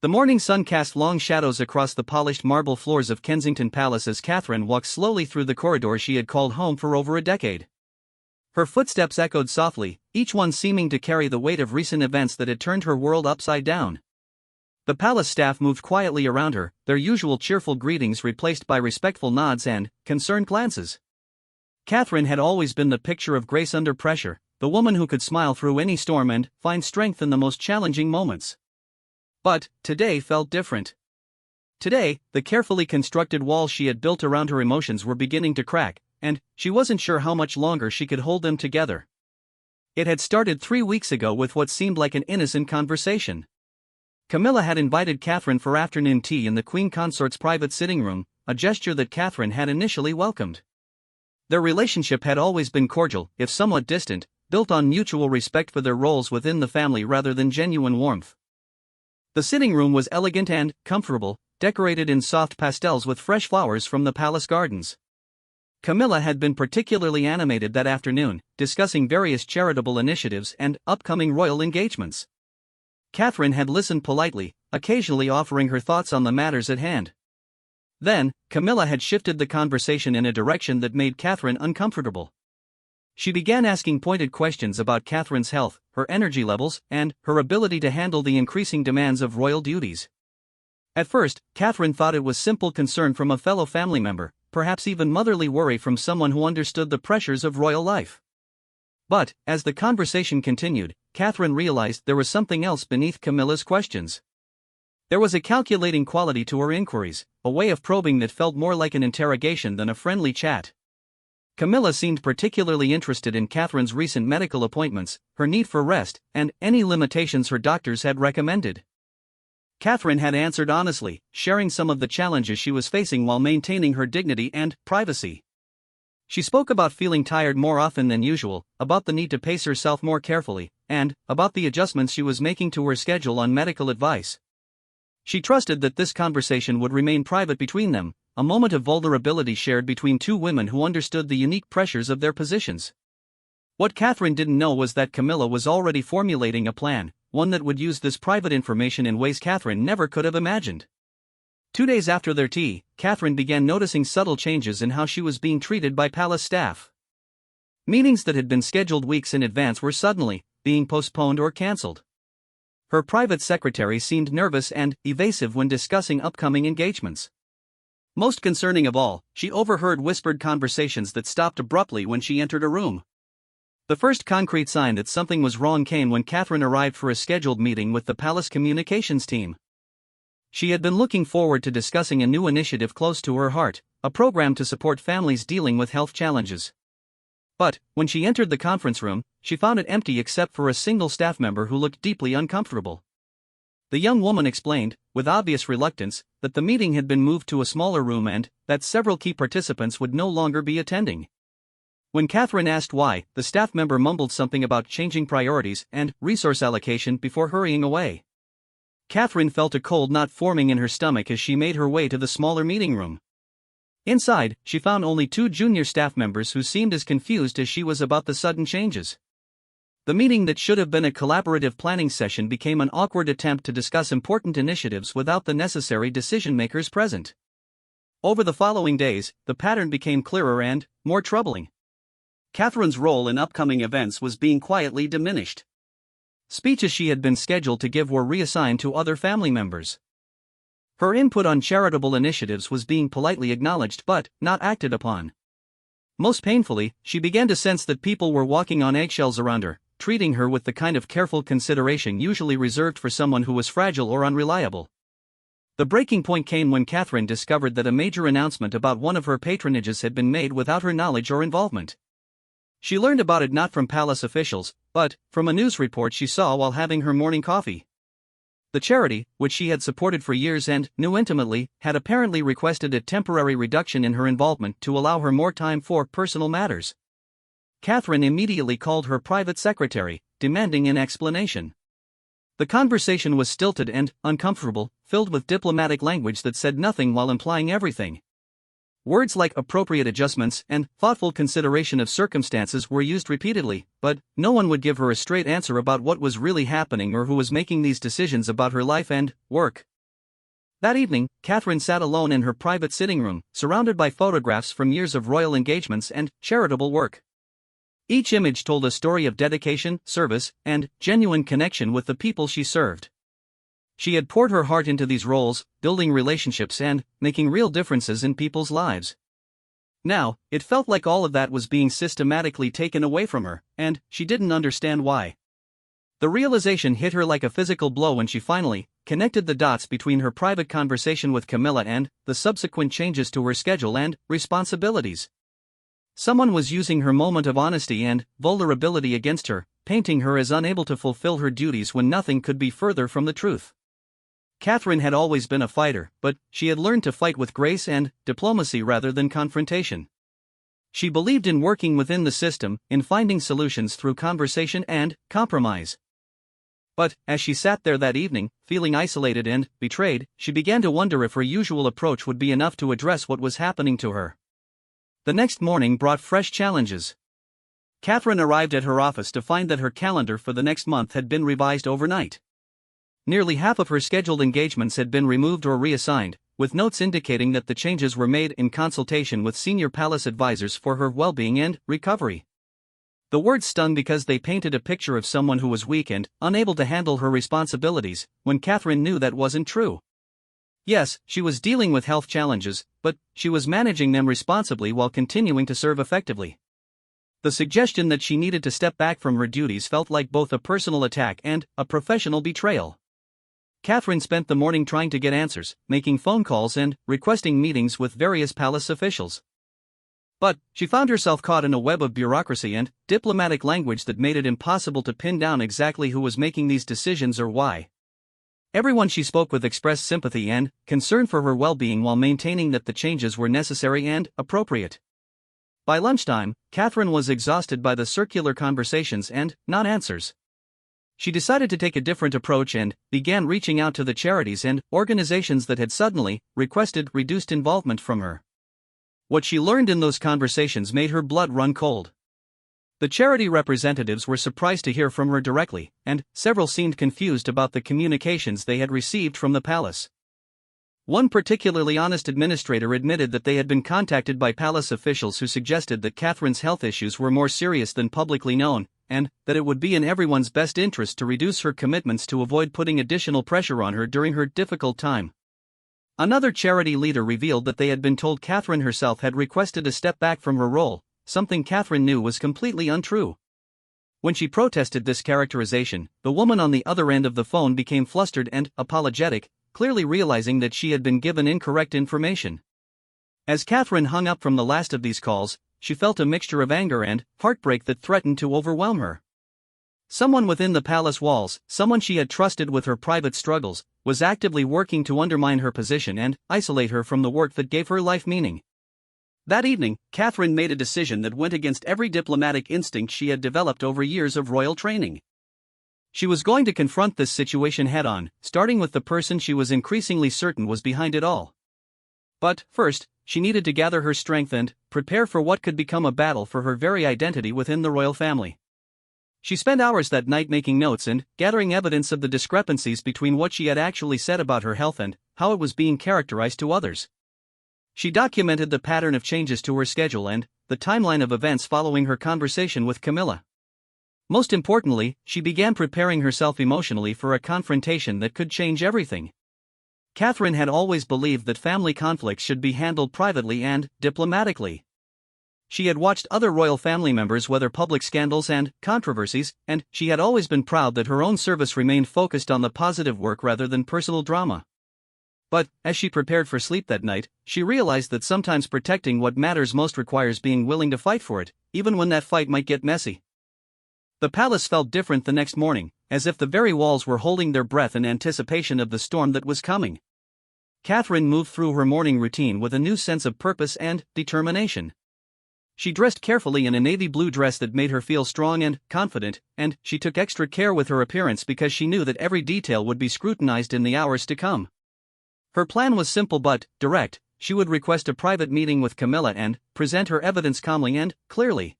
The morning sun cast long shadows across the polished marble floors of Kensington Palace as Catherine walked slowly through the corridor she had called home for over a decade. Her footsteps echoed softly, each one seeming to carry the weight of recent events that had turned her world upside down. The palace staff moved quietly around her, their usual cheerful greetings replaced by respectful nods and concerned glances. Catherine had always been the picture of grace under pressure, the woman who could smile through any storm and find strength in the most challenging moments. But today felt different. Today, the carefully constructed walls she had built around her emotions were beginning to crack, and she wasn't sure how much longer she could hold them together. It had started 3 weeks ago with what seemed like an innocent conversation. Camilla had invited Catherine for afternoon tea in the Queen Consort's private sitting room, a gesture that Catherine had initially welcomed. Their relationship had always been cordial, if somewhat distant, built on mutual respect for their roles within the family rather than genuine warmth. The sitting room was elegant and comfortable, decorated in soft pastels with fresh flowers from the palace gardens. Camilla had been particularly animated that afternoon, discussing various charitable initiatives and upcoming royal engagements. Catherine had listened politely, occasionally offering her thoughts on the matters at hand. Then, Camilla had shifted the conversation in a direction that made Catherine uncomfortable. She began asking pointed questions about Catherine's health, her energy levels, and her ability to handle the increasing demands of royal duties. At first, Catherine thought it was simple concern from a fellow family member, perhaps even motherly worry from someone who understood the pressures of royal life. But, as the conversation continued, Catherine realized there was something else beneath Camilla's questions. There was a calculating quality to her inquiries, a way of probing that felt more like an interrogation than a friendly chat. Camilla seemed particularly interested in Catherine's recent medical appointments, her need for rest, and any limitations her doctors had recommended. Catherine had answered honestly, sharing some of the challenges she was facing while maintaining her dignity and privacy. She spoke about feeling tired more often than usual, about the need to pace herself more carefully, and about the adjustments she was making to her schedule on medical advice. She trusted that this conversation would remain private between them, a moment of vulnerability shared between two women who understood the unique pressures of their positions. What Catherine didn't know was that Camilla was already formulating a plan, one that would use this private information in ways Catherine never could have imagined. 2 days after their tea, Catherine began noticing subtle changes in how she was being treated by palace staff. Meetings that had been scheduled weeks in advance were suddenly being postponed or cancelled. Her private secretary seemed nervous and evasive when discussing upcoming engagements. Most concerning of all, she overheard whispered conversations that stopped abruptly when she entered a room. The first concrete sign that something was wrong came when Catherine arrived for a scheduled meeting with the palace communications team. She had been looking forward to discussing a new initiative close to her heart, a program to support families dealing with health challenges. But, when she entered the conference room, she found it empty except for a single staff member who looked deeply uncomfortable. The young woman explained, with obvious reluctance, that the meeting had been moved to a smaller room and that several key participants would no longer be attending. When Catherine asked why, the staff member mumbled something about changing priorities and resource allocation before hurrying away. Catherine felt a cold knot forming in her stomach as she made her way to the smaller meeting room. Inside, she found only 2 junior staff members who seemed as confused as she was about the sudden changes. The meeting that should have been a collaborative planning session became an awkward attempt to discuss important initiatives without the necessary decision-makers present. Over the following days, the pattern became clearer and more troubling. Catherine's role in upcoming events was being quietly diminished. Speeches she had been scheduled to give were reassigned to other family members. Her input on charitable initiatives was being politely acknowledged but not acted upon. Most painfully, she began to sense that people were walking on eggshells around her, treating her with the kind of careful consideration usually reserved for someone who was fragile or unreliable. The breaking point came when Catherine discovered that a major announcement about one of her patronages had been made without her knowledge or involvement. She learned about it not from palace officials, but from a news report she saw while having her morning coffee. The charity, which she had supported for years and knew intimately, had apparently requested a temporary reduction in her involvement to allow her more time for personal matters. Catherine immediately called her private secretary, demanding an explanation. The conversation was stilted and uncomfortable, filled with diplomatic language that said nothing while implying everything. Words like appropriate adjustments and thoughtful consideration of circumstances were used repeatedly, but no one would give her a straight answer about what was really happening or who was making these decisions about her life and work. That evening, Catherine sat alone in her private sitting room, surrounded by photographs from years of royal engagements and charitable work. Each image told a story of dedication, service, and genuine connection with the people she served. She had poured her heart into these roles, building relationships and making real differences in people's lives. Now, it felt like all of that was being systematically taken away from her, and she didn't understand why. The realization hit her like a physical blow when she finally connected the dots between her private conversation with Camilla and the subsequent changes to her schedule and responsibilities. Someone was using her moment of honesty and vulnerability against her, painting her as unable to fulfill her duties when nothing could be further from the truth. Catherine had always been a fighter, but she had learned to fight with grace and diplomacy rather than confrontation. She believed in working within the system, in finding solutions through conversation and compromise. But, as she sat there that evening, feeling isolated and betrayed, she began to wonder if her usual approach would be enough to address what was happening to her. The next morning brought fresh challenges. Catherine arrived at her office to find that her calendar for the next month had been revised overnight. Nearly half of her scheduled engagements had been removed or reassigned, with notes indicating that the changes were made in consultation with senior palace advisors for her well-being and recovery. The words stung because they painted a picture of someone who was weak and unable to handle her responsibilities, when Catherine knew that wasn't true. Yes, she was dealing with health challenges, but she was managing them responsibly while continuing to serve effectively. The suggestion that she needed to step back from her duties felt like both a personal attack and a professional betrayal. Catherine spent the morning trying to get answers, making phone calls and requesting meetings with various palace officials. But she found herself caught in a web of bureaucracy and diplomatic language that made it impossible to pin down exactly who was making these decisions or why. Everyone she spoke with expressed sympathy and concern for her well-being while maintaining that the changes were necessary and appropriate. By lunchtime, Catherine was exhausted by the circular conversations and non-answers. She decided to take a different approach and began reaching out to the charities and organizations that had suddenly requested reduced involvement from her. What she learned in those conversations made her blood run cold. The charity representatives were surprised to hear from her directly, and several seemed confused about the communications they had received from the palace. One particularly honest administrator admitted that they had been contacted by palace officials who suggested that Catherine's health issues were more serious than publicly known, and that it would be in everyone's best interest to reduce her commitments to avoid putting additional pressure on her during her difficult time. Another charity leader revealed that they had been told Catherine herself had requested a step back from her role, something Catherine knew was completely untrue. When she protested this characterization, the woman on the other end of the phone became flustered and apologetic, clearly realizing that she had been given incorrect information. As Catherine hung up from the last of these calls, she felt a mixture of anger and heartbreak that threatened to overwhelm her. Someone within the palace walls, someone she had trusted with her private struggles, was actively working to undermine her position and isolate her from the work that gave her life meaning. That evening, Catherine made a decision that went against every diplomatic instinct she had developed over years of royal training. She was going to confront this situation head-on, starting with the person she was increasingly certain was behind it all. But, first, she needed to gather her strength and prepare for what could become a battle for her very identity within the royal family. She spent hours that night making notes and gathering evidence of the discrepancies between what she had actually said about her health and how it was being characterized to others. She documented the pattern of changes to her schedule and the timeline of events following her conversation with Camilla. Most importantly, she began preparing herself emotionally for a confrontation that could change everything. Catherine had always believed that family conflicts should be handled privately and diplomatically. She had watched other royal family members weather public scandals and controversies, and she had always been proud that her own service remained focused on the positive work rather than personal drama. But, as she prepared for sleep that night, she realized that sometimes protecting what matters most requires being willing to fight for it, even when that fight might get messy. The palace felt different the next morning, as if the very walls were holding their breath in anticipation of the storm that was coming. Catherine moved through her morning routine with a new sense of purpose and determination. She dressed carefully in a navy blue dress that made her feel strong and confident, and she took extra care with her appearance because she knew that every detail would be scrutinized in the hours to come. Her plan was simple but direct. She would request a private meeting with Camilla and present her evidence calmly and clearly.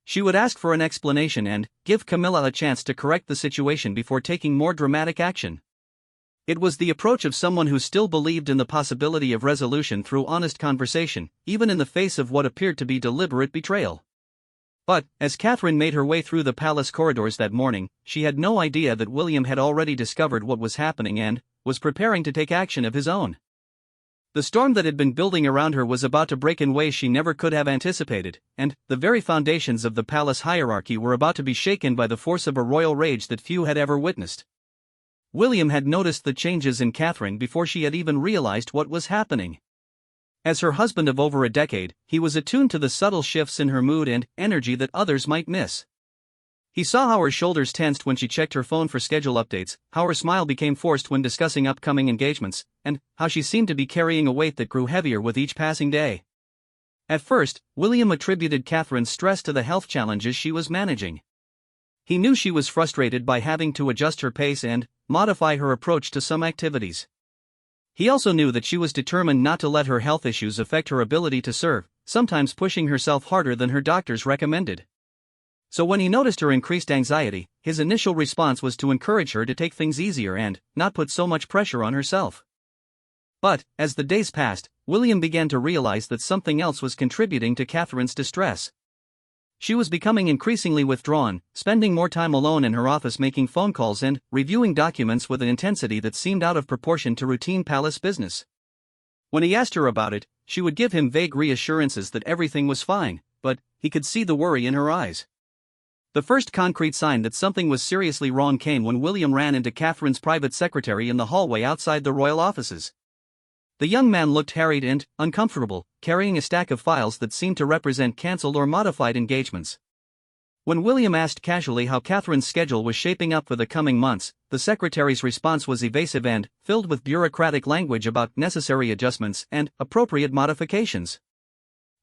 She would ask for an explanation and give Camilla a chance to correct the situation before taking more dramatic action. It was the approach of someone who still believed in the possibility of resolution through honest conversation, even in the face of what appeared to be deliberate betrayal. But, as Catherine made her way through the palace corridors that morning, she had no idea that William had already discovered what was happening and was preparing to take action of his own. The storm that had been building around her was about to break in ways she never could have anticipated, and the very foundations of the palace hierarchy were about to be shaken by the force of a royal rage that few had ever witnessed. William had noticed the changes in Catherine before she had even realized what was happening. As her husband of over a decade, he was attuned to the subtle shifts in her mood and energy that others might miss. He saw how her shoulders tensed when she checked her phone for schedule updates, how her smile became forced when discussing upcoming engagements, and how she seemed to be carrying a weight that grew heavier with each passing day. At first, William attributed Catherine's stress to the health challenges she was managing. He knew she was frustrated by having to adjust her pace and modify her approach to some activities. He also knew that she was determined not to let her health issues affect her ability to serve, sometimes pushing herself harder than her doctors recommended. So when he noticed her increased anxiety, his initial response was to encourage her to take things easier and not put so much pressure on herself. But, as the days passed, William began to realize that something else was contributing to Catherine's distress. She was becoming increasingly withdrawn, spending more time alone in her office making phone calls and reviewing documents with an intensity that seemed out of proportion to routine palace business. When he asked her about it, she would give him vague reassurances that everything was fine, but he could see the worry in her eyes. The first concrete sign that something was seriously wrong came when William ran into Catherine's private secretary in the hallway outside the royal offices. The young man looked harried and uncomfortable, carrying a stack of files that seemed to represent cancelled or modified engagements. When William asked casually how Catherine's schedule was shaping up for the coming months, the secretary's response was evasive and filled with bureaucratic language about necessary adjustments and appropriate modifications.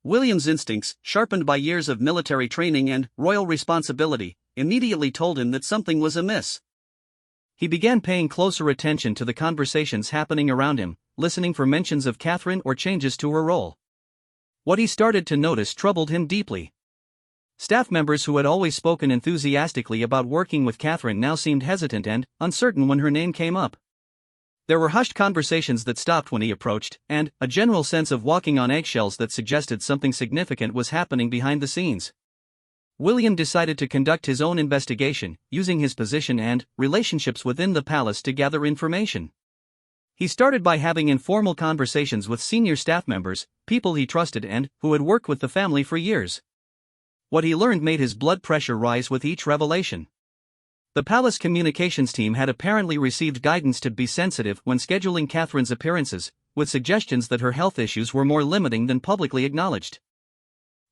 William's instincts, sharpened by years of military training and royal responsibility, immediately told him that something was amiss. He began paying closer attention to the conversations happening around him, listening for mentions of Catherine or changes to her role. What he started to notice troubled him deeply. Staff members who had always spoken enthusiastically about working with Catherine now seemed hesitant and uncertain when her name came up. There were hushed conversations that stopped when he approached, and a general sense of walking on eggshells that suggested something significant was happening behind the scenes. William decided to conduct his own investigation, using his position and relationships within the palace to gather information. He started by having informal conversations with senior staff members, people he trusted and who had worked with the family for years. What he learned made his blood pressure rise with each revelation. The palace communications team had apparently received guidance to be sensitive when scheduling Catherine's appearances, with suggestions that her health issues were more limiting than publicly acknowledged.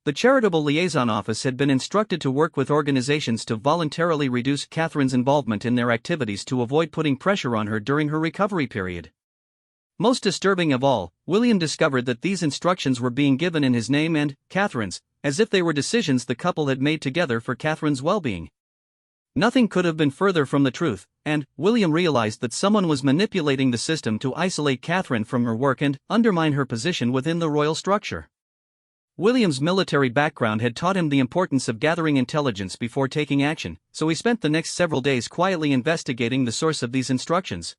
The Charitable Liaison Office had been instructed to work with organizations to voluntarily reduce Catherine's involvement in their activities to avoid putting pressure on her during her recovery period. Most disturbing of all, William discovered that these instructions were being given in his name and Catherine's, as if they were decisions the couple had made together for Catherine's well-being. Nothing could have been further from the truth, and William realized that someone was manipulating the system to isolate Catherine from her work and undermine her position within the royal structure. William's military background had taught him the importance of gathering intelligence before taking action, so he spent the next several days quietly investigating the source of these instructions.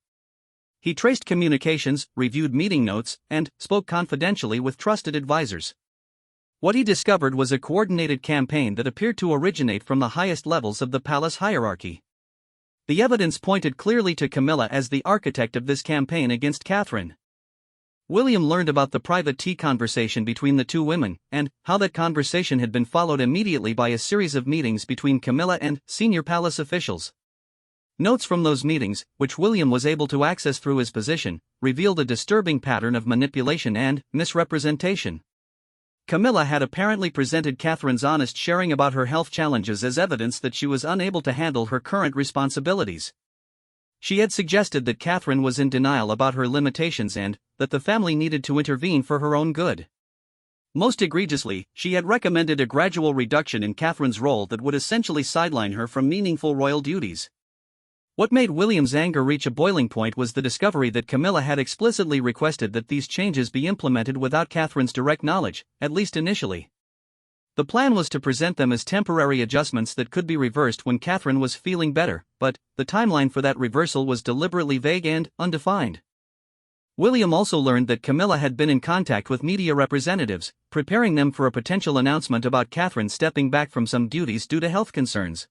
He traced communications, reviewed meeting notes, and spoke confidentially with trusted advisors. What he discovered was a coordinated campaign that appeared to originate from the highest levels of the palace hierarchy. The evidence pointed clearly to Camilla as the architect of this campaign against Catherine. William learned about the private tea conversation between the two women, and how that conversation had been followed immediately by a series of meetings between Camilla and senior palace officials. Notes from those meetings, which William was able to access through his position, revealed a disturbing pattern of manipulation and misrepresentation. Camilla had apparently presented Catherine's honest sharing about her health challenges as evidence that she was unable to handle her current responsibilities. She had suggested that Catherine was in denial about her limitations and that the family needed to intervene for her own good. Most egregiously, she had recommended a gradual reduction in Catherine's role that would essentially sideline her from meaningful royal duties. What made William's anger reach a boiling point was the discovery that Camilla had explicitly requested that these changes be implemented without Catherine's direct knowledge, at least initially. The plan was to present them as temporary adjustments that could be reversed when Catherine was feeling better, but the timeline for that reversal was deliberately vague and undefined. William also learned that Camilla had been in contact with media representatives, preparing them for a potential announcement about Catherine stepping back from some duties due to health concerns.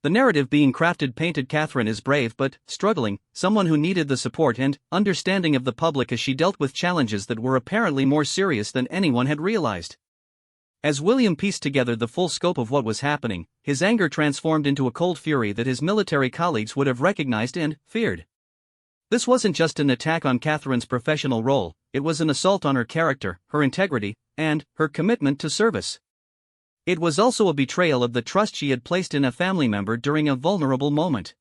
The narrative being crafted painted Catherine as brave but struggling, someone who needed the support and understanding of the public as she dealt with challenges that were apparently more serious than anyone had realized. As William pieced together the full scope of what was happening, his anger transformed into a cold fury that his military colleagues would have recognized and feared. This wasn't just an attack on Catherine's professional role, it was an assault on her character, her integrity, and her commitment to service. It was also a betrayal of the trust she had placed in a family member during a vulnerable moment.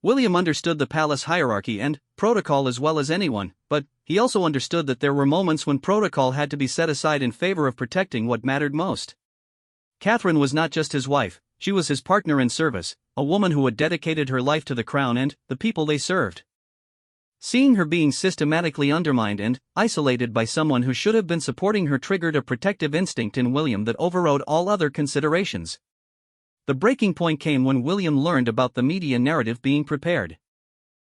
William understood the palace hierarchy and protocol as well as anyone, but he also understood that there were moments when protocol had to be set aside in favor of protecting what mattered most. Catherine was not just his wife, she was his partner in service, a woman who had dedicated her life to the crown and the people they served. Seeing her being systematically undermined and isolated by someone who should have been supporting her triggered a protective instinct in William that overrode all other considerations. The breaking point came when William learned about the media narrative being prepared.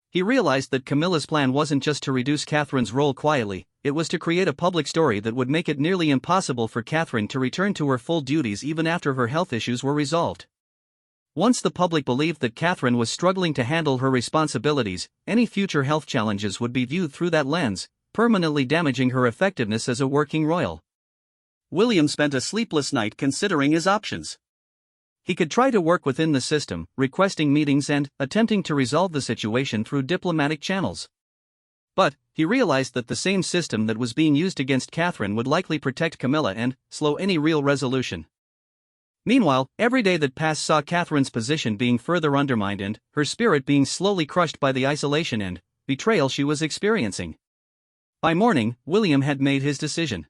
He realized that Camilla's plan wasn't just to reduce Catherine's role quietly, it was to create a public story that would make it nearly impossible for Catherine to return to her full duties even after her health issues were resolved. Once the public believed that Catherine was struggling to handle her responsibilities, any future health challenges would be viewed through that lens, permanently damaging her effectiveness as a working royal. William spent a sleepless night considering his options. He could try to work within the system, requesting meetings and attempting to resolve the situation through diplomatic channels. But he realized that the same system that was being used against Catherine would likely protect Camilla and slow any real resolution. Meanwhile, every day that passed saw Catherine's position being further undermined and her spirit being slowly crushed by the isolation and betrayal she was experiencing. By morning, William had made his decision.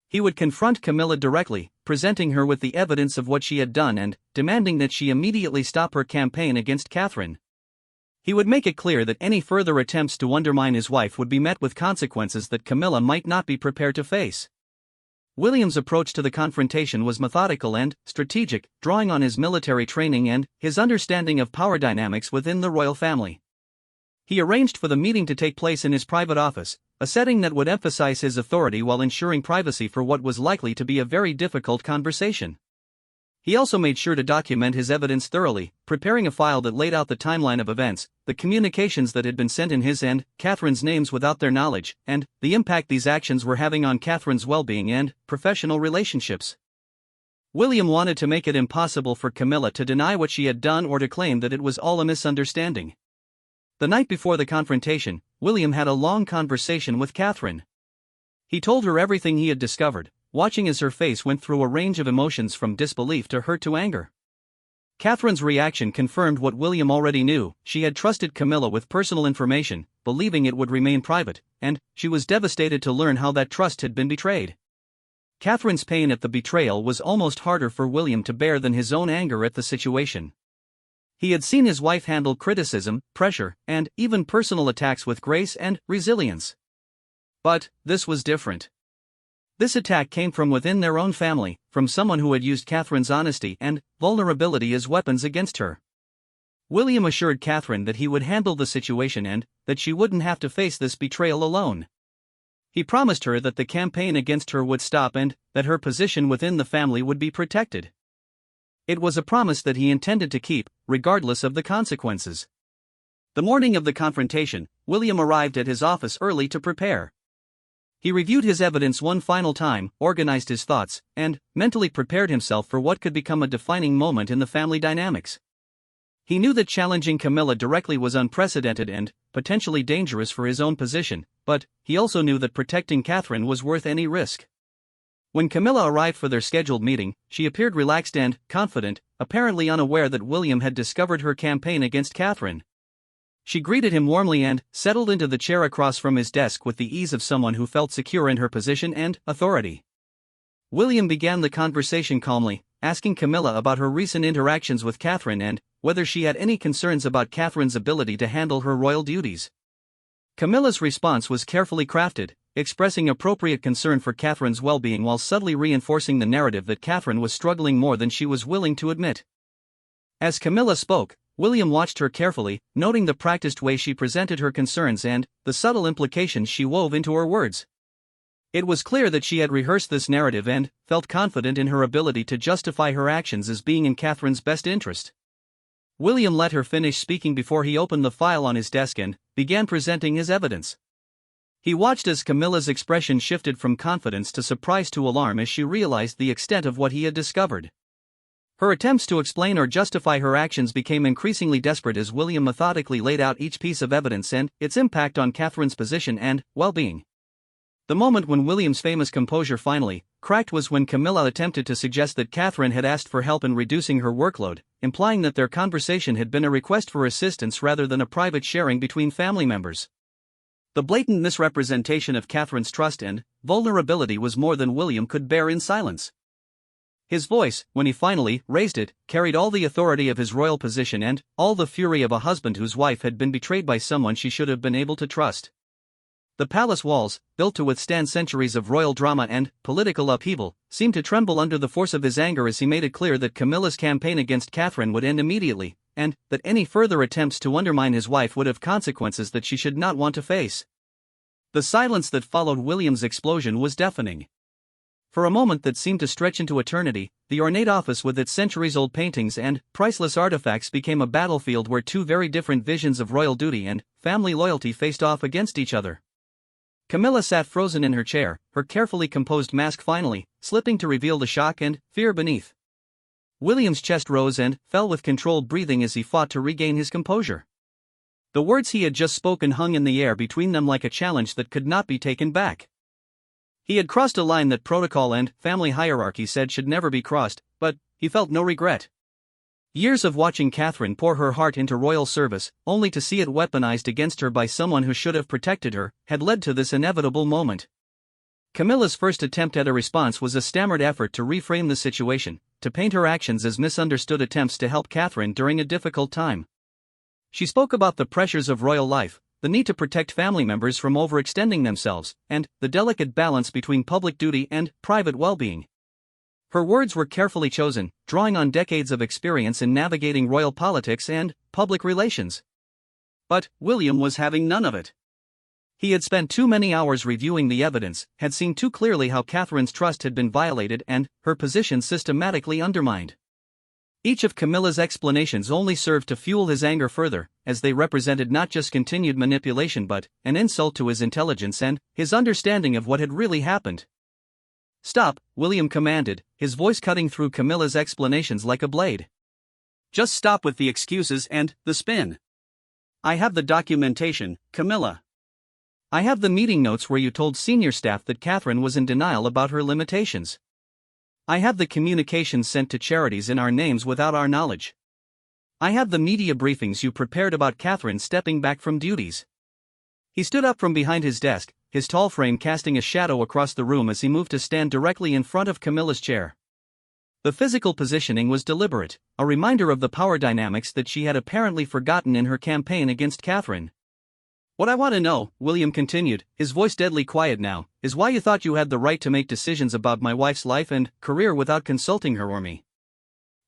He would confront Camilla directly, presenting her with the evidence of what she had done and demanding that she immediately stop her campaign against Catherine. He would make it clear that any further attempts to undermine his wife would be met with consequences that Camilla might not be prepared to face. William's approach to the confrontation was methodical and strategic, drawing on his military training and his understanding of power dynamics within the royal family. He arranged for the meeting to take place in his private office, a setting that would emphasize his authority while ensuring privacy for what was likely to be a very difficult conversation. He also made sure to document his evidence thoroughly, preparing a file that laid out the timeline of events, the communications that had been sent in his and Catherine's names without their knowledge, and the impact these actions were having on Catherine's well-being and professional relationships. William wanted to make it impossible for Camilla to deny what she had done or to claim that it was all a misunderstanding. The night before the confrontation, William had a long conversation with Catherine. He told her everything he had discovered, watching as her face went through a range of emotions from disbelief to hurt to anger. Catherine's reaction confirmed what William already knew: she had trusted Camilla with personal information, believing it would remain private, and she was devastated to learn how that trust had been betrayed. Catherine's pain at the betrayal was almost harder for William to bear than his own anger at the situation. He had seen his wife handle criticism, pressure, and even personal attacks with grace and resilience. But this was different. This attack came from within their own family, from someone who had used Catherine's honesty and vulnerability as weapons against her. William assured Catherine that he would handle the situation and that she wouldn't have to face this betrayal alone. He promised her that the campaign against her would stop and that her position within the family would be protected. It was a promise that he intended to keep, regardless of the consequences. The morning of the confrontation, William arrived at his office early to prepare. He reviewed his evidence one final time, organized his thoughts, and mentally prepared himself for what could become a defining moment in the family dynamics. He knew that challenging Camilla directly was unprecedented and potentially dangerous for his own position, but he also knew that protecting Catherine was worth any risk. When Camilla arrived for their scheduled meeting, she appeared relaxed and confident, apparently unaware that William had discovered her campaign against Catherine. She greeted him warmly and settled into the chair across from his desk with the ease of someone who felt secure in her position and authority. William began the conversation calmly, asking Camilla about her recent interactions with Catherine and whether she had any concerns about Catherine's ability to handle her royal duties. Camilla's response was carefully crafted, expressing appropriate concern for Catherine's well-being while subtly reinforcing the narrative that Catherine was struggling more than she was willing to admit. As Camilla spoke, William watched her carefully, noting the practiced way she presented her concerns and the subtle implications she wove into her words. It was clear that she had rehearsed this narrative and felt confident in her ability to justify her actions as being in Catherine's best interest. William let her finish speaking before he opened the file on his desk and began presenting his evidence. He watched as Camilla's expression shifted from confidence to surprise to alarm as she realized the extent of what he had discovered. Her attempts to explain or justify her actions became increasingly desperate as William methodically laid out each piece of evidence and its impact on Catherine's position and well-being. The moment when William's famous composure finally cracked was when Camilla attempted to suggest that Catherine had asked for help in reducing her workload, implying that their conversation had been a request for assistance rather than a private sharing between family members. The blatant misrepresentation of Catherine's trust and vulnerability was more than William could bear in silence. His voice, when he finally raised it, carried all the authority of his royal position and all the fury of a husband whose wife had been betrayed by someone she should have been able to trust. The palace walls, built to withstand centuries of royal drama and political upheaval, seemed to tremble under the force of his anger as he made it clear that Camilla's campaign against Catherine would end immediately, and that any further attempts to undermine his wife would have consequences that she should not want to face. The silence that followed William's explosion was deafening. For a moment that seemed to stretch into eternity, the ornate office with its centuries-old paintings and priceless artifacts became a battlefield where two very different visions of royal duty and family loyalty faced off against each other. Camilla sat frozen in her chair, her carefully composed mask finally slipping to reveal the shock and fear beneath. William's chest rose and fell with controlled breathing as he fought to regain his composure. The words he had just spoken hung in the air between them like a challenge that could not be taken back. He had crossed a line that protocol and family hierarchy said should never be crossed, but he felt no regret. Years of watching Catherine pour her heart into royal service, only to see it weaponized against her by someone who should have protected her, had led to this inevitable moment. Camilla's first attempt at a response was a stammered effort to reframe the situation, to paint her actions as misunderstood attempts to help Catherine during a difficult time. She spoke about the pressures of royal life, the need to protect family members from overextending themselves, and the delicate balance between public duty and private well-being. Her words were carefully chosen, drawing on decades of experience in navigating royal politics and public relations. But William was having none of it. He had spent too many hours reviewing the evidence, had seen too clearly how Catherine's trust had been violated and her position systematically undermined. Each of Camilla's explanations only served to fuel his anger further, as they represented not just continued manipulation but an insult to his intelligence and his understanding of what had really happened. "Stop," William commanded, his voice cutting through Camilla's explanations like a blade. "Just stop with the excuses and the spin. I have the documentation, Camilla. I have the meeting notes where you told senior staff that Catherine was in denial about her limitations. I have the communications sent to charities in our names without our knowledge. I have the media briefings you prepared about Catherine stepping back from duties." He stood up from behind his desk, his tall frame casting a shadow across the room as he moved to stand directly in front of Camilla's chair. The physical positioning was deliberate, a reminder of the power dynamics that she had apparently forgotten in her campaign against Catherine. "What I want to know," William continued, his voice deadly quiet now, "is why you thought you had the right to make decisions about my wife's life and career without consulting her or me.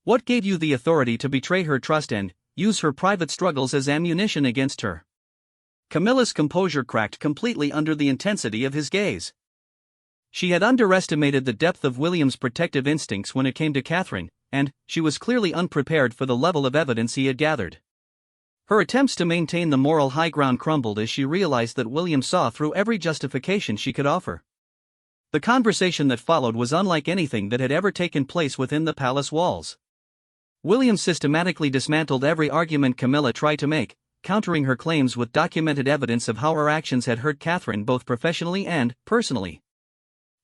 What gave you the authority to betray her trust and use her private struggles as ammunition against her?" Camilla's composure cracked completely under the intensity of his gaze. She had underestimated the depth of William's protective instincts when it came to Catherine, and she was clearly unprepared for the level of evidence he had gathered. Her attempts to maintain the moral high ground crumbled as she realized that William saw through every justification she could offer. The conversation that followed was unlike anything that had ever taken place within the palace walls. William systematically dismantled every argument Camilla tried to make, countering her claims with documented evidence of how her actions had hurt Catherine both professionally and personally.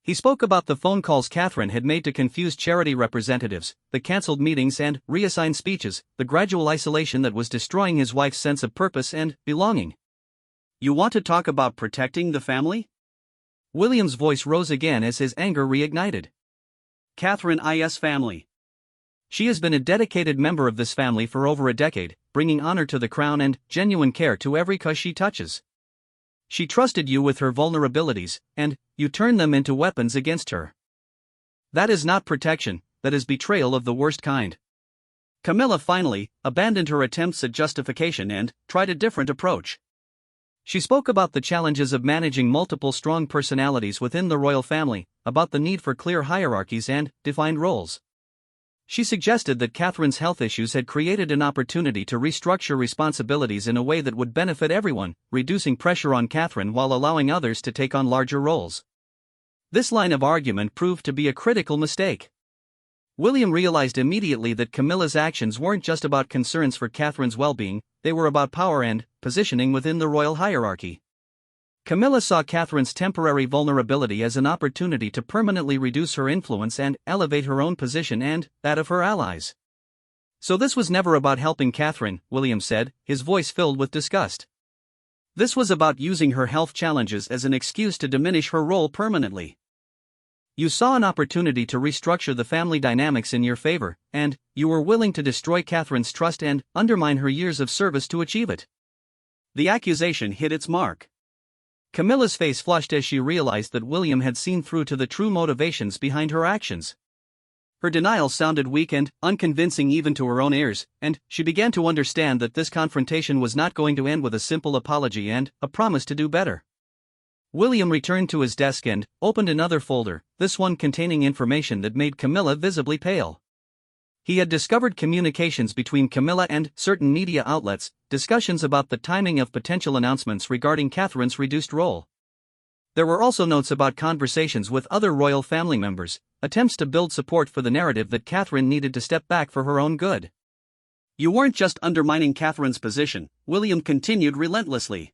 He spoke about the phone calls Catherine had made to confused charity representatives, the cancelled meetings and reassigned speeches, the gradual isolation that was destroying his wife's sense of purpose and belonging. "You want to talk about protecting the family?" William's voice rose again as his anger reignited. "Catherine family. She has been a dedicated member of this family for over a decade, bringing honor to the crown and genuine care to every cause she touches. She trusted you with her vulnerabilities, and you turned them into weapons against her. That is not protection, that is betrayal of the worst kind. Camilla finally abandoned her attempts at justification and tried a different approach. She spoke about the challenges of managing multiple strong personalities within the royal family, about the need for clear hierarchies and defined roles. She suggested that Catherine's health issues had created an opportunity to restructure responsibilities in a way that would benefit everyone, reducing pressure on Catherine while allowing others to take on larger roles. This line of argument proved to be a critical mistake. William realized immediately that Camilla's actions weren't just about concerns for Catherine's well-being, they were about power and positioning within the royal hierarchy. Camilla saw Catherine's temporary vulnerability as an opportunity to permanently reduce her influence and elevate her own position and that of her allies. So this was never about helping Catherine, William said, his voice filled with disgust. This was about using her health challenges as an excuse to diminish her role permanently. You saw an opportunity to restructure the family dynamics in your favor, and you were willing to destroy Catherine's trust and undermine her years of service to achieve it. The accusation hit its mark. Camilla's face flushed as she realized that William had seen through to the true motivations behind her actions. Her denial sounded weak and unconvincing even to her own ears, and she began to understand that this confrontation was not going to end with a simple apology and a promise to do better. William returned to his desk and opened another folder, this one containing information that made Camilla visibly pale. He had discovered communications between Camilla and certain media outlets, discussions about the timing of potential announcements regarding Catherine's reduced role. There were also notes about conversations with other royal family members, attempts to build support for the narrative that Catherine needed to step back for her own good. You weren't just undermining Catherine's position, William continued relentlessly.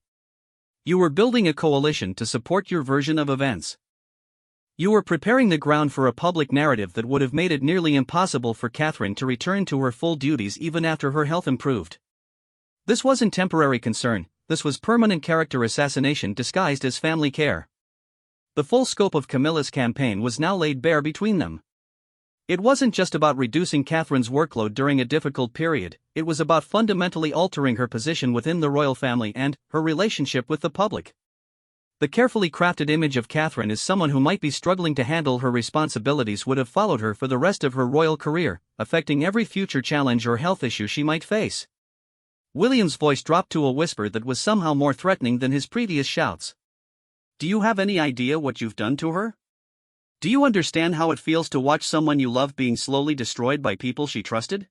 You were building a coalition to support your version of events. You were preparing the ground for a public narrative that would have made it nearly impossible for Catherine to return to her full duties even after her health improved. This wasn't temporary concern, this was permanent character assassination disguised as family care. The full scope of Camilla's campaign was now laid bare between them. It wasn't just about reducing Catherine's workload during a difficult period, it was about fundamentally altering her position within the royal family and her relationship with the public. The carefully crafted image of Catherine as someone who might be struggling to handle her responsibilities would have followed her for the rest of her royal career, affecting every future challenge or health issue she might face. William's voice dropped to a whisper that was somehow more threatening than his previous shouts. Do you have any idea what you've done to her? Do you understand how it feels to watch someone you love being slowly destroyed by people she trusted?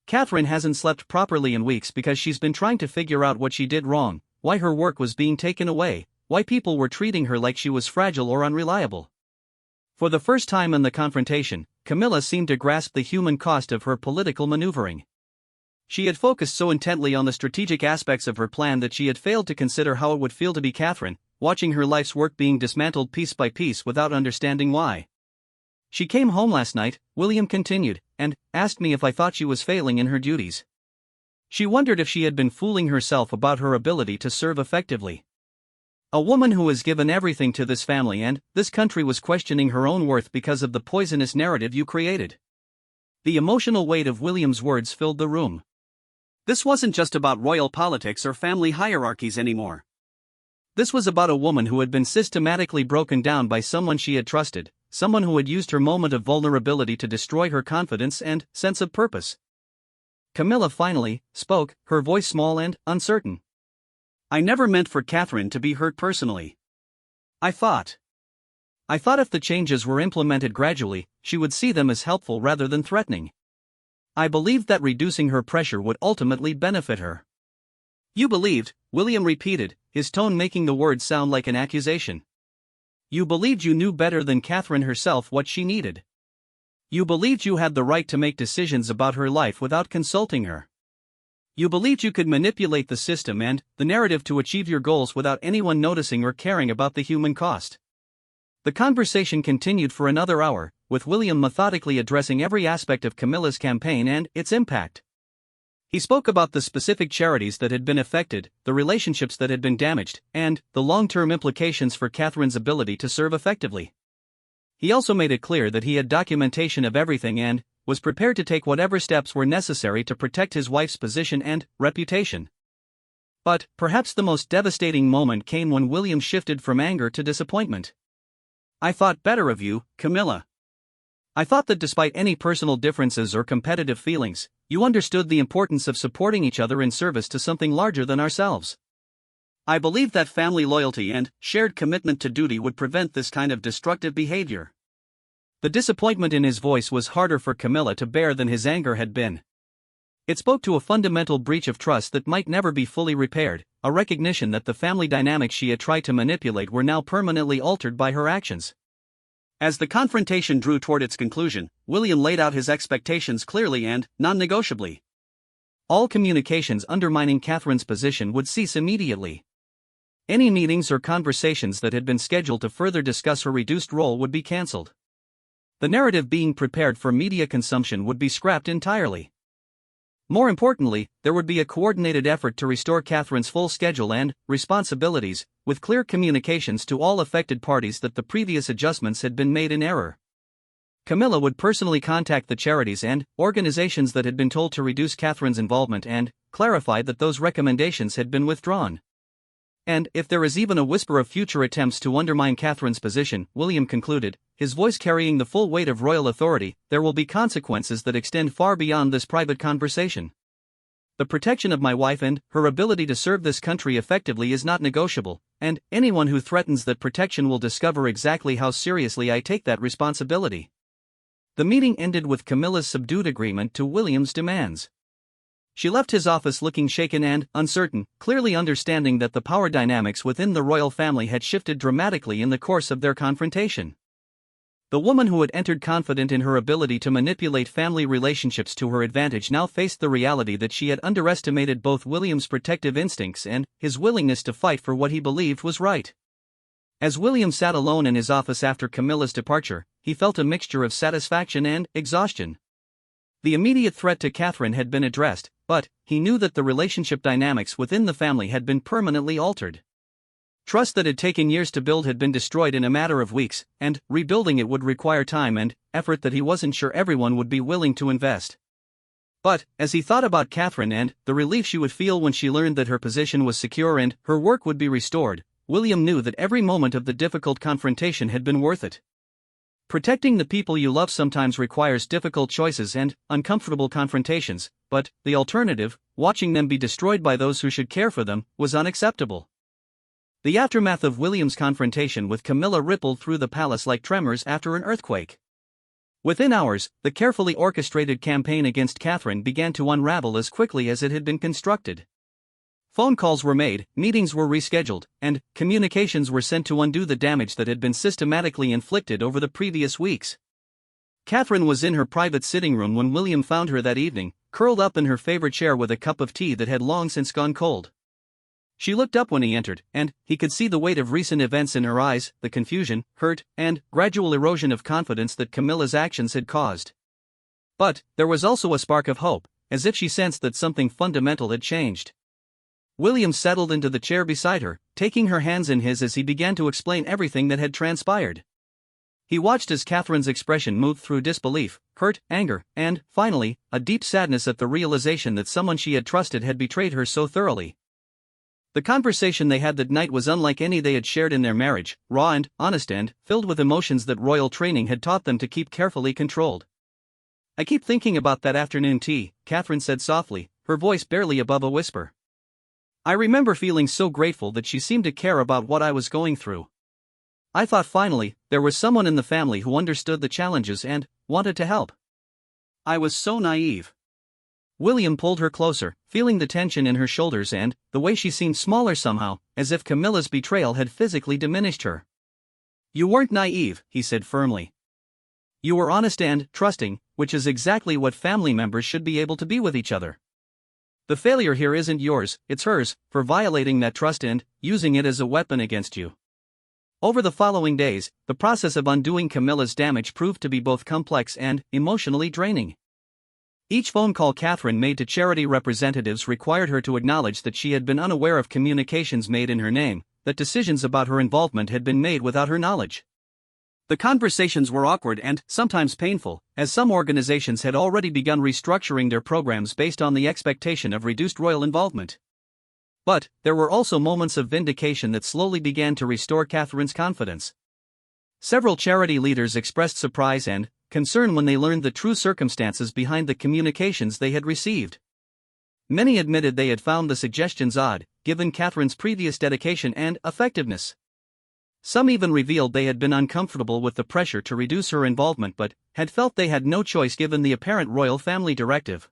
Catherine hasn't slept properly in weeks because she's been trying to figure out what she did wrong, why her work was being taken away, why people were treating her like she was fragile or unreliable. For the first time in the confrontation, Camilla seemed to grasp the human cost of her political maneuvering. She had focused so intently on the strategic aspects of her plan that she had failed to consider how it would feel to be Catherine, watching her life's work being dismantled piece by piece without understanding why. She came home last night, William continued, and asked me if I thought she was failing in her duties. She wondered if she had been fooling herself about her ability to serve effectively. A woman who has given everything to this family and this country was questioning her own worth because of the poisonous narrative you created. The emotional weight of William's words filled the room. This wasn't just about royal politics or family hierarchies anymore. This was about a woman who had been systematically broken down by someone she had trusted, someone who had used her moment of vulnerability to destroy her confidence and sense of purpose. Camilla finally spoke, her voice small and uncertain. I never meant for Catherine to be hurt personally. I thought if the changes were implemented gradually, she would see them as helpful rather than threatening. I believed that reducing her pressure would ultimately benefit her. You believed, William repeated, his tone making the words sound like an accusation. You believed you knew better than Catherine herself what she needed. You believed you had the right to make decisions about her life without consulting her. You believed you could manipulate the system and the narrative to achieve your goals without anyone noticing or caring about the human cost. The conversation continued for another hour, with William methodically addressing every aspect of Camilla's campaign and its impact. He spoke about the specific charities that had been affected, the relationships that had been damaged, and the long-term implications for Catherine's ability to serve effectively. He also made it clear that he had documentation of everything and was prepared to take whatever steps were necessary to protect his wife's position and reputation. But perhaps the most devastating moment came when William shifted from anger to disappointment. "I thought better of you, Camilla. I thought that despite any personal differences or competitive feelings, you understood the importance of supporting each other in service to something larger than ourselves. I believed that family loyalty and shared commitment to duty would prevent this kind of destructive behavior." The disappointment in his voice was harder for Camilla to bear than his anger had been. It spoke to a fundamental breach of trust that might never be fully repaired, a recognition that the family dynamics she had tried to manipulate were now permanently altered by her actions. As the confrontation drew toward its conclusion, William laid out his expectations clearly and non-negotiably. All communications undermining Catherine's position would cease immediately. Any meetings or conversations that had been scheduled to further discuss her reduced role would be cancelled. The narrative being prepared for media consumption would be scrapped entirely. More importantly, there would be a coordinated effort to restore Catherine's full schedule and responsibilities, with clear communications to all affected parties that the previous adjustments had been made in error. Camilla would personally contact the charities and organizations that had been told to reduce Catherine's involvement and clarify that those recommendations had been withdrawn. And if there is even a whisper of future attempts to undermine Catherine's position, William concluded, his voice carrying the full weight of royal authority, there will be consequences that extend far beyond this private conversation. The protection of my wife and her ability to serve this country effectively is not negotiable, and anyone who threatens that protection will discover exactly how seriously I take that responsibility. The meeting ended with Camilla's subdued agreement to William's demands. She left his office looking shaken and uncertain, clearly understanding that the power dynamics within the royal family had shifted dramatically in the course of their confrontation. The woman who had entered confident in her ability to manipulate family relationships to her advantage now faced the reality that she had underestimated both William's protective instincts and his willingness to fight for what he believed was right. As William sat alone in his office after Camilla's departure, he felt a mixture of satisfaction and exhaustion. The immediate threat to Catherine had been addressed, but he knew that the relationship dynamics within the family had been permanently altered. Trust that had taken years to build had been destroyed in a matter of weeks, and rebuilding it would require time and effort that he wasn't sure everyone would be willing to invest. But, as he thought about Catherine and the relief she would feel when she learned that her position was secure and her work would be restored, William knew that every moment of the difficult confrontation had been worth it. Protecting the people you love sometimes requires difficult choices and uncomfortable confrontations, but the alternative, watching them be destroyed by those who should care for them, was unacceptable. The aftermath of William's confrontation with Camilla rippled through the palace like tremors after an earthquake. Within hours, the carefully orchestrated campaign against Catherine began to unravel as quickly as it had been constructed. Phone calls were made, meetings were rescheduled, and communications were sent to undo the damage that had been systematically inflicted over the previous weeks. Catherine was in her private sitting room when William found her that evening, curled up in her favorite chair with a cup of tea that had long since gone cold. She looked up when he entered, and he could see the weight of recent events in her eyes, the confusion, hurt, and gradual erosion of confidence that Camilla's actions had caused. But there was also a spark of hope, as if she sensed that something fundamental had changed. William settled into the chair beside her, taking her hands in his as he began to explain everything that had transpired. He watched as Catherine's expression moved through disbelief, hurt, anger, and, finally, a deep sadness at the realization that someone she had trusted had betrayed her so thoroughly. The conversation they had that night was unlike any they had shared in their marriage, raw and honest and filled with emotions that royal training had taught them to keep carefully controlled. "I keep thinking about that afternoon tea," Catherine said softly, her voice barely above a whisper. "I remember feeling so grateful that she seemed to care about what I was going through. I thought finally, there was someone in the family who understood the challenges and wanted to help. I was so naive." William pulled her closer, feeling the tension in her shoulders and the way she seemed smaller somehow, as if Camilla's betrayal had physically diminished her. "You weren't naive," he said firmly. "You were honest and trusting, which is exactly what family members should be able to be with each other. The failure here isn't yours, it's hers, for violating that trust and using it as a weapon against you." Over the following days, the process of undoing Camilla's damage proved to be both complex and emotionally draining. Each phone call Catherine made to charity representatives required her to acknowledge that she had been unaware of communications made in her name, that decisions about her involvement had been made without her knowledge. The conversations were awkward and sometimes painful, as some organizations had already begun restructuring their programs based on the expectation of reduced royal involvement. But there were also moments of vindication that slowly began to restore Catherine's confidence. Several charity leaders expressed surprise and concern when they learned the true circumstances behind the communications they had received. Many admitted they had found the suggestions odd, given Catherine's previous dedication and effectiveness. Some even revealed they had been uncomfortable with the pressure to reduce her involvement but had felt they had no choice given the apparent royal family directive.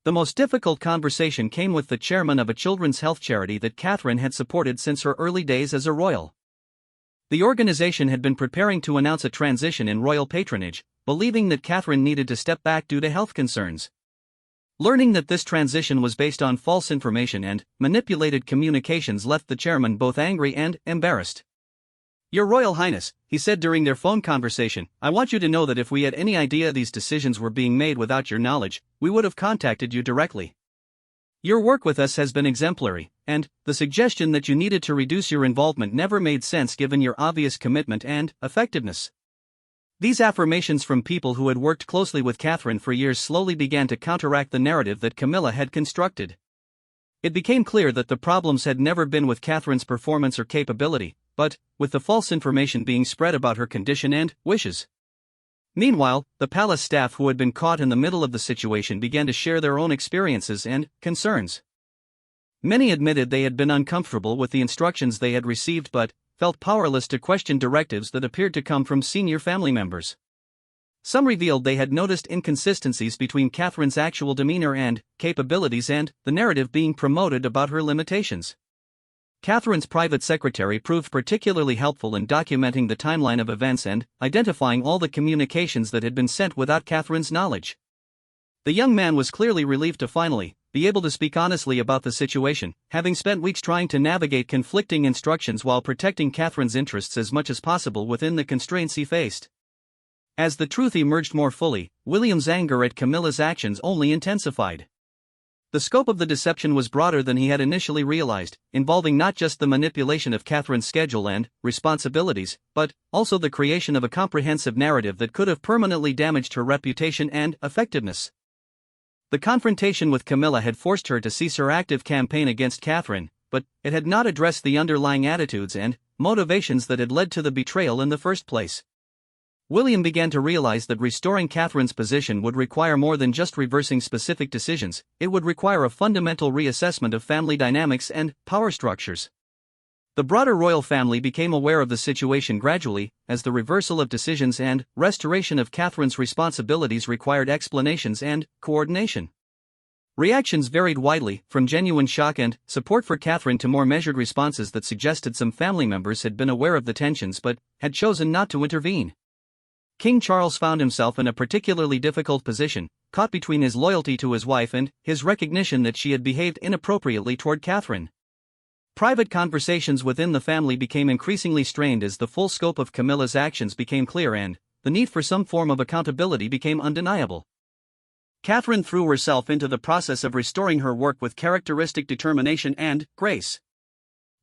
The most difficult conversation came with the chairman of a children's health charity that Catherine had supported since her early days as a royal. The organization had been preparing to announce a transition in royal patronage, believing that Catherine needed to step back due to health concerns. Learning that this transition was based on false information and manipulated communications left the chairman both angry and embarrassed. "Your Royal Highness," he said during their phone conversation, "I want you to know that if we had any idea these decisions were being made without your knowledge, we would have contacted you directly. Your work with us has been exemplary, and the suggestion that you needed to reduce your involvement never made sense given your obvious commitment and effectiveness." These affirmations from people who had worked closely with Catherine for years slowly began to counteract the narrative that Camilla had constructed. It became clear that the problems had never been with Catherine's performance or capability, but with the false information being spread about her condition and wishes. Meanwhile, the palace staff who had been caught in the middle of the situation began to share their own experiences and concerns. Many admitted they had been uncomfortable with the instructions they had received but felt powerless to question directives that appeared to come from senior family members. Some revealed they had noticed inconsistencies between Catherine's actual demeanor and capabilities and the narrative being promoted about her limitations. Catherine's private secretary proved particularly helpful in documenting the timeline of events and identifying all the communications that had been sent without Catherine's knowledge. The young man was clearly relieved to finally be able to speak honestly about the situation, having spent weeks trying to navigate conflicting instructions while protecting Catherine's interests as much as possible within the constraints he faced. As the truth emerged more fully, William's anger at Camilla's actions only intensified. The scope of the deception was broader than he had initially realized, involving not just the manipulation of Catherine's schedule and responsibilities, but also the creation of a comprehensive narrative that could have permanently damaged her reputation and effectiveness. The confrontation with Camilla had forced her to cease her active campaign against Catherine, but it had not addressed the underlying attitudes and motivations that had led to the betrayal in the first place. William began to realize that restoring Catherine's position would require more than just reversing specific decisions, it would require a fundamental reassessment of family dynamics and power structures. The broader royal family became aware of the situation gradually, as the reversal of decisions and restoration of Catherine's responsibilities required explanations and coordination. Reactions varied widely, from genuine shock and support for Catherine to more measured responses that suggested some family members had been aware of the tensions but had chosen not to intervene. King Charles found himself in a particularly difficult position, caught between his loyalty to his wife and his recognition that she had behaved inappropriately toward Catherine. Private conversations within the family became increasingly strained as the full scope of Camilla's actions became clear and the need for some form of accountability became undeniable. Catherine threw herself into the process of restoring her work with characteristic determination and grace.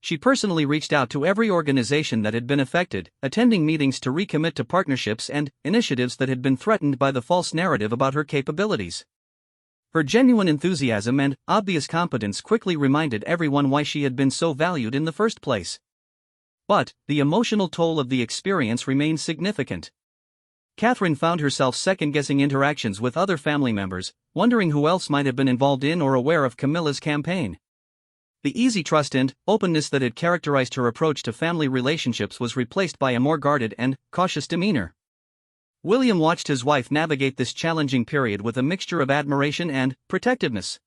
She personally reached out to every organization that had been affected, attending meetings to recommit to partnerships and initiatives that had been threatened by the false narrative about her capabilities. Her genuine enthusiasm and obvious competence quickly reminded everyone why she had been so valued in the first place. But the emotional toll of the experience remained significant. Catherine found herself second-guessing interactions with other family members, wondering who else might have been involved in or aware of Camilla's campaign. The easy trust and openness that had characterized her approach to family relationships was replaced by a more guarded and cautious demeanor. William watched his wife navigate this challenging period with a mixture of admiration and protectiveness.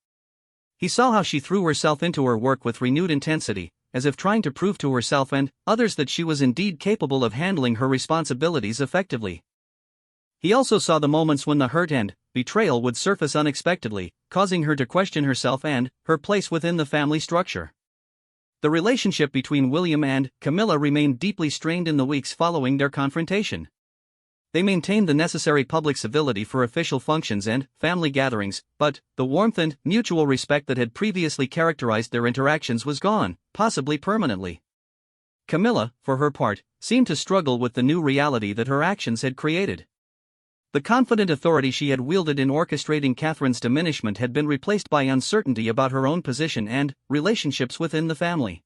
He saw how she threw herself into her work with renewed intensity, as if trying to prove to herself and others that she was indeed capable of handling her responsibilities effectively. He also saw the moments when the hurt and betrayal would surface unexpectedly, causing her to question herself and her place within the family structure. The relationship between William and Camilla remained deeply strained in the weeks following their confrontation. They maintained the necessary public civility for official functions and family gatherings, but the warmth and mutual respect that had previously characterized their interactions was gone, possibly permanently. Camilla, for her part, seemed to struggle with the new reality that her actions had created. The confident authority she had wielded in orchestrating Catherine's diminishment had been replaced by uncertainty about her own position and relationships within the family.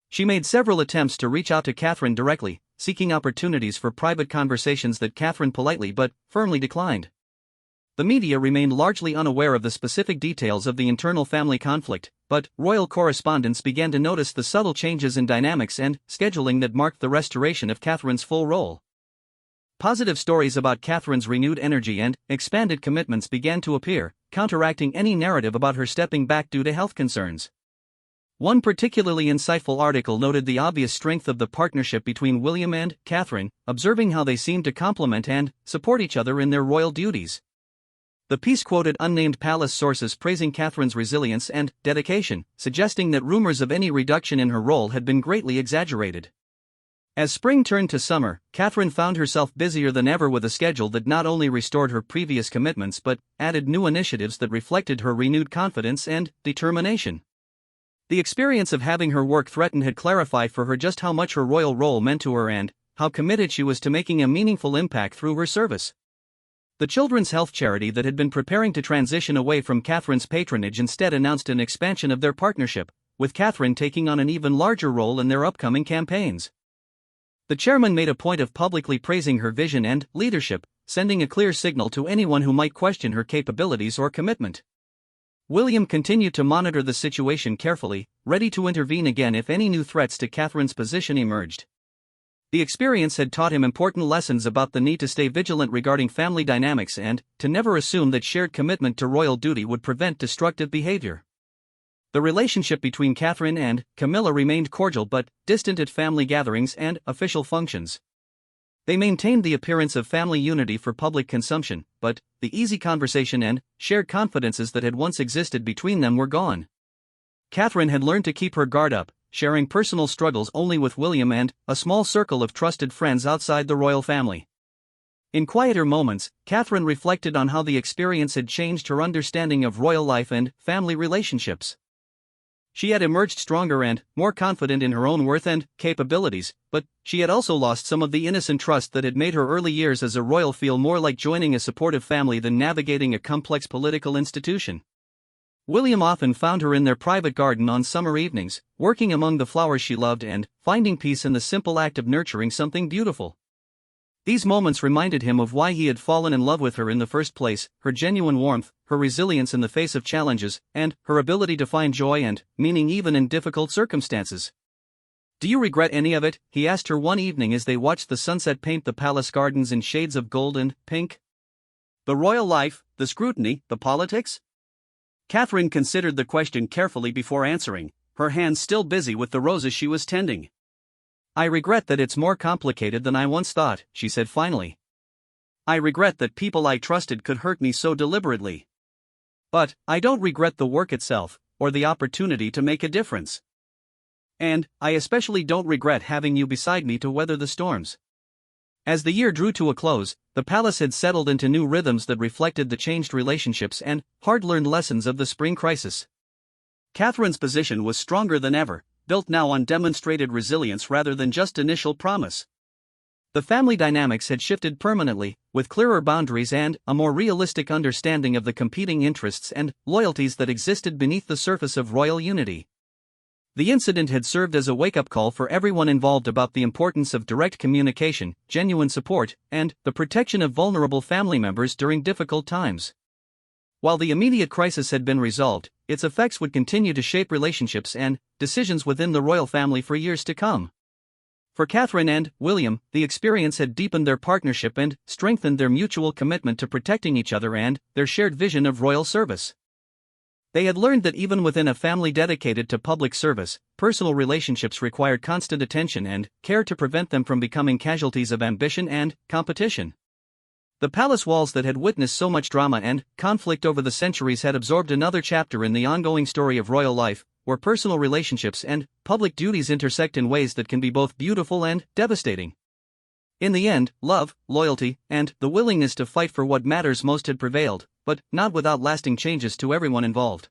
She made several attempts to reach out to Catherine directly, seeking opportunities for private conversations that Catherine politely but firmly declined. The media remained largely unaware of the specific details of the internal family conflict, but royal correspondents began to notice the subtle changes in dynamics and scheduling that marked the restoration of Catherine's full role. Positive stories about Catherine's renewed energy and expanded commitments began to appear, counteracting any narrative about her stepping back due to health concerns. One particularly insightful article noted the obvious strength of the partnership between William and Catherine, observing how they seemed to complement and support each other in their royal duties. The piece quoted unnamed palace sources praising Catherine's resilience and dedication, suggesting that rumors of any reduction in her role had been greatly exaggerated. As spring turned to summer, Catherine found herself busier than ever with a schedule that not only restored her previous commitments but added new initiatives that reflected her renewed confidence and determination. The experience of having her work threatened had clarified for her just how much her royal role meant to her and how committed she was to making a meaningful impact through her service. The children's health charity that had been preparing to transition away from Catherine's patronage instead announced an expansion of their partnership, with Catherine taking on an even larger role in their upcoming campaigns. The chairman made a point of publicly praising her vision and leadership, sending a clear signal to anyone who might question her capabilities or commitment. William continued to monitor the situation carefully, ready to intervene again if any new threats to Catherine's position emerged. The experience had taught him important lessons about the need to stay vigilant regarding family dynamics and to never assume that shared commitment to royal duty would prevent destructive behavior. The relationship between Catherine and Camilla remained cordial but distant at family gatherings and official functions. They maintained the appearance of family unity for public consumption, but the easy conversation and shared confidences that had once existed between them were gone. Catherine had learned to keep her guard up, sharing personal struggles only with William and a small circle of trusted friends outside the royal family. In quieter moments, Catherine reflected on how the experience had changed her understanding of royal life and family relationships. She had emerged stronger and more confident in her own worth and capabilities, but she had also lost some of the innocent trust that had made her early years as a royal feel more like joining a supportive family than navigating a complex political institution. William often found her in their private garden on summer evenings, working among the flowers she loved and finding peace in the simple act of nurturing something beautiful. These moments reminded him of why he had fallen in love with her in the first place: her genuine warmth, her resilience in the face of challenges, and her ability to find joy and meaning even in difficult circumstances. "Do you regret any of it?" he asked her one evening as they watched the sunset paint the palace gardens in shades of gold and pink. "The royal life, the scrutiny, the politics?" Catherine considered the question carefully before answering, her hands still busy with the roses she was tending. "I regret that it's more complicated than I once thought," she said finally. "I regret that people I trusted could hurt me so deliberately. But I don't regret the work itself, or the opportunity to make a difference. And I especially don't regret having you beside me to weather the storms." As the year drew to a close, the palace had settled into new rhythms that reflected the changed relationships and hard-learned lessons of the spring crisis. Catherine's position was stronger than ever, built now on demonstrated resilience rather than just initial promise. The family dynamics had shifted permanently, with clearer boundaries and a more realistic understanding of the competing interests and loyalties that existed beneath the surface of royal unity. The incident had served as a wake-up call for everyone involved about the importance of direct communication, genuine support, and the protection of vulnerable family members during difficult times. While the immediate crisis had been resolved, its effects would continue to shape relationships and decisions within the royal family for years to come. For Catherine and William, the experience had deepened their partnership and strengthened their mutual commitment to protecting each other and their shared vision of royal service. They had learned that even within a family dedicated to public service, personal relationships required constant attention and care to prevent them from becoming casualties of ambition and competition. The palace walls that had witnessed so much drama and conflict over the centuries had absorbed another chapter in the ongoing story of royal life, where personal relationships and public duties intersect in ways that can be both beautiful and devastating. In the end, love, loyalty, and the willingness to fight for what matters most had prevailed, but not without lasting changes to everyone involved.